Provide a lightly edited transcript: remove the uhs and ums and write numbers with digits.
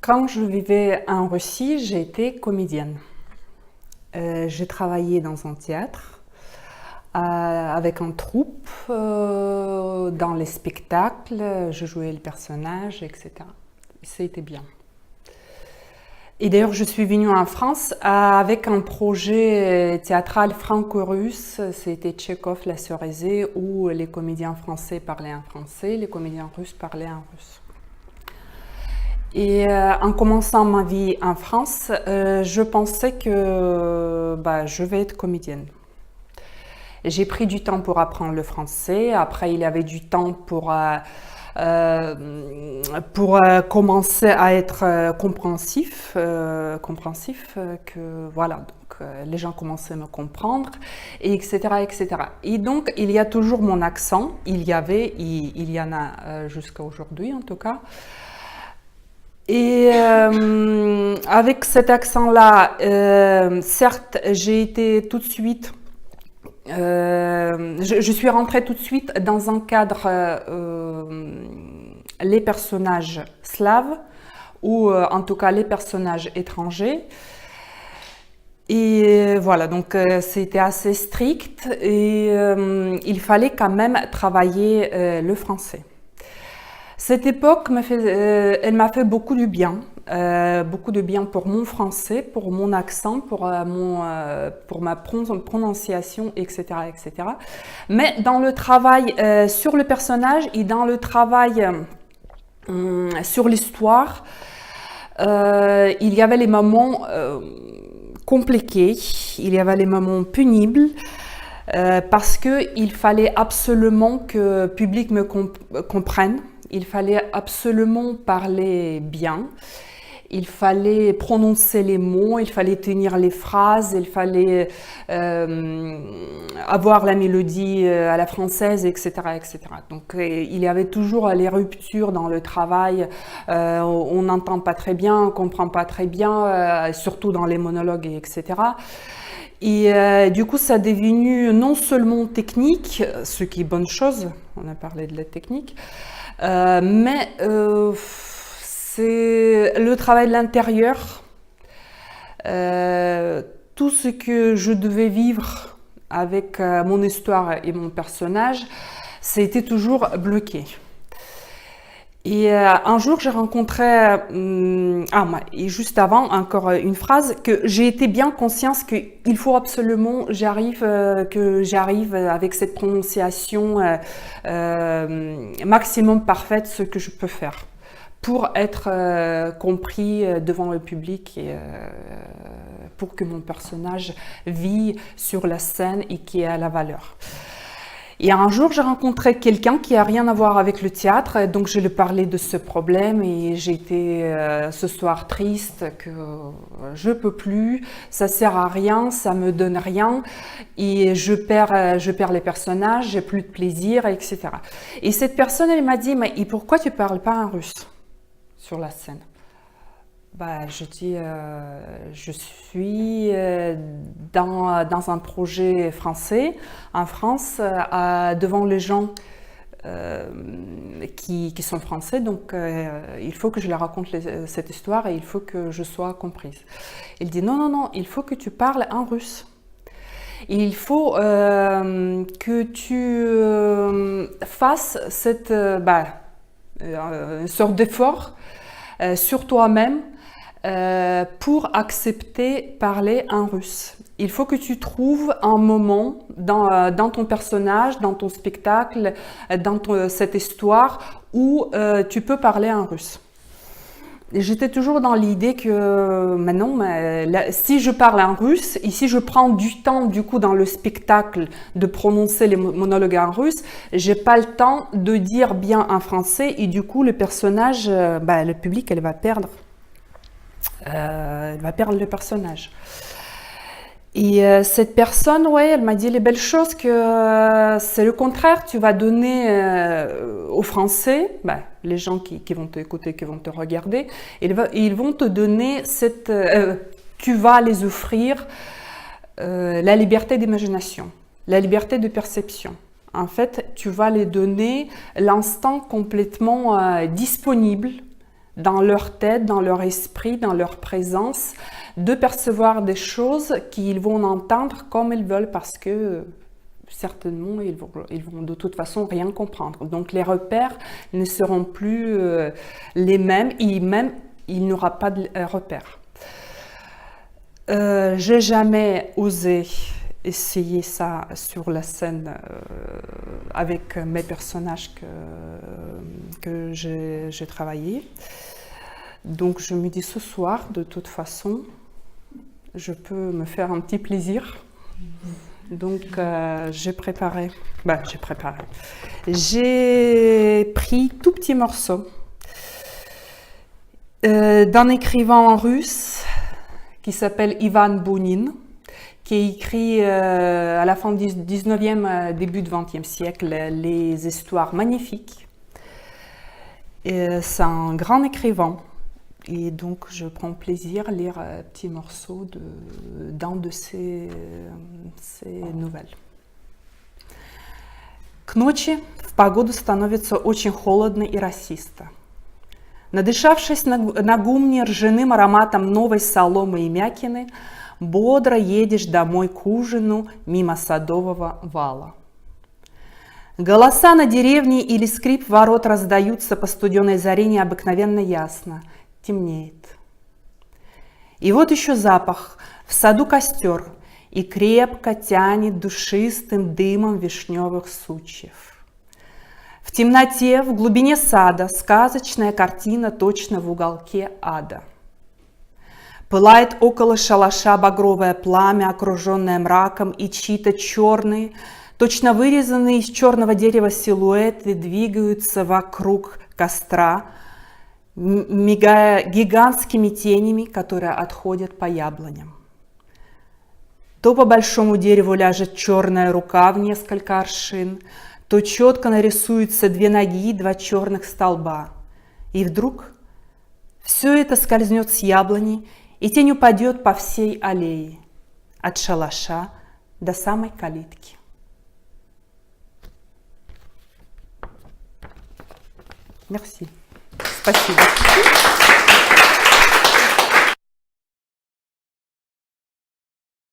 Quand je vivais en Russie, j'ai été comédienne. J'ai travaillé dans un théâtre avec une troupe, dans les spectacles, je jouais le personnage, etc. C'était bien. Et d'ailleurs, je suis venue en France avec un projet théâtral franco-russe. C'était Tchekhov, La Cérizet, où les comédiens français parlaient en français, les comédiens russes parlaient en russe. Et en commençant ma vie en France, je pensais que je vais être comédienne. J'ai pris du temps pour apprendre le français. Après, il y avait du temps pour commencer à être compréhensif, que voilà, donc les gens commençaient à me comprendre, et etc., etc. Et donc, il y a toujours mon accent. Il y en a jusqu'à aujourd'hui en tout cas. Et avec cet accent-là, certes, j'ai été tout de suite, je suis rentrée tout de suite dans un cadre, les personnages slaves, ou en tout cas les personnages étrangers. Et voilà, donc c'était assez strict et il fallait quand même travailler le français. Cette époque, elle m'a fait beaucoup de bien pour mon français, pour mon accent, pour ma prononciation, etc., etc. Mais dans le travail sur le personnage et dans le travail sur l'histoire, il y avait les moments compliqués, il y avait les moments pénibles. Parce qu'il fallait absolument que le public me comprenne. Il fallait absolument parler bien, il fallait prononcer les mots, il fallait tenir les phrases, il fallait avoir la mélodie à la française, etc., etc. Donc il y avait toujours les ruptures dans le travail, on n'entend pas très bien, on ne comprend pas très bien, surtout dans les monologues, etc. Et du coup, ça est devenu non seulement technique, ce qui est bonne chose, on a parlé de la technique, mais c'est le travail de l'intérieur, tout ce que je devais vivre avec mon histoire et mon personnage, c'était toujours bloqué. Et un jour, j'ai rencontré, et juste avant, encore une phrase, que j'ai été bien consciente qu'il faut absolument que j'arrive avec cette prononciation maximum parfaite, ce que je peux faire, pour être compris devant le public et pour que mon personnage vit sur la scène et qui a la valeur. Et un jour, j'ai rencontré quelqu'un qui n'a rien à voir avec le théâtre, donc je lui parlais de ce problème et j'étais ce soir triste, que je peux plus, ça sert à rien, ça me donne rien et je perds les personnages, j'ai plus de plaisir, etc. Et cette personne, elle m'a dit, mais pourquoi tu parles pas en russe sur la scène? Je dis, je suis dans un projet français, en France, devant les gens qui sont français, donc il faut que je leur raconte cette histoire et il faut que je sois comprise. Il dit, non, non, non, il faut que tu parles en russe. Il faut que tu fasses une sorte d'effort sur toi-même, pour accepter parler en russe. Il faut que tu trouves un moment dans ton personnage, dans ton spectacle, dans cette histoire où tu peux parler en russe. J'étais toujours dans l'idée que maintenant, si je parle en russe et si je prends du temps du coup dans le spectacle de prononcer les monologues en russe, j'ai pas le temps de dire bien en français et du coup le personnage, le public, elle va perdre le personnage. Et cette personne, elle m'a dit les belles choses, que c'est le contraire, tu vas donner aux Français, les gens qui vont t'écouter, qui vont te regarder, ils vont te donner tu vas les offrir la liberté d'imagination, la liberté de perception. En fait, tu vas les donner l'instant complètement disponible dans leur tête, dans leur esprit, dans leur présence, de percevoir des choses qu'ils vont entendre comme ils veulent parce que certainement ils vont de toute façon rien comprendre. Donc les repères ne seront plus les mêmes et même il n'y aura pas de repères. J'ai jamais osé essayer ça sur la scène avec mes personnages que j'ai travaillé. Donc je me dis ce soir, de toute façon, je peux me faire un petit plaisir. Donc j'ai préparé. J'ai pris tout petit morceau d'un écrivain russe qui s'appelle Ivan Bunin, qui a écrit à la fin du 19e, début du 20e siècle, les histoires magnifiques. C'est un grand écrivain. Et donc, je prends plaisir à lire un petit morceau d'un de ses nouvelles. К ночи в погоду становится очень холодно и росисто. Надышавшись на гумне ржаным ароматом новой соломы и мякины, бодро едешь домой к ужину мимо садового вала. Голоса на деревне или скрип ворот раздаются по студеной заре необыкновенно ясно. Темнеет. И вот еще запах. В саду костер и крепко тянет душистым дымом вишневых сучьев. В темноте, в глубине сада сказочная картина точно в уголке ада. Пылает около шалаша багровое пламя, окруженное мраком, и чьи-то черные, точно вырезанные из черного дерева силуэты двигаются вокруг костра, мигая гигантскими тенями, которые отходят по яблоням. То по большому дереву ляжет черная рука в несколько аршин, то четко нарисуются две ноги и два черных столба. И вдруг все это скользнет с яблони, и тень упадет по всей аллее, от шалаша до самой калитки. Merci. Спасибо.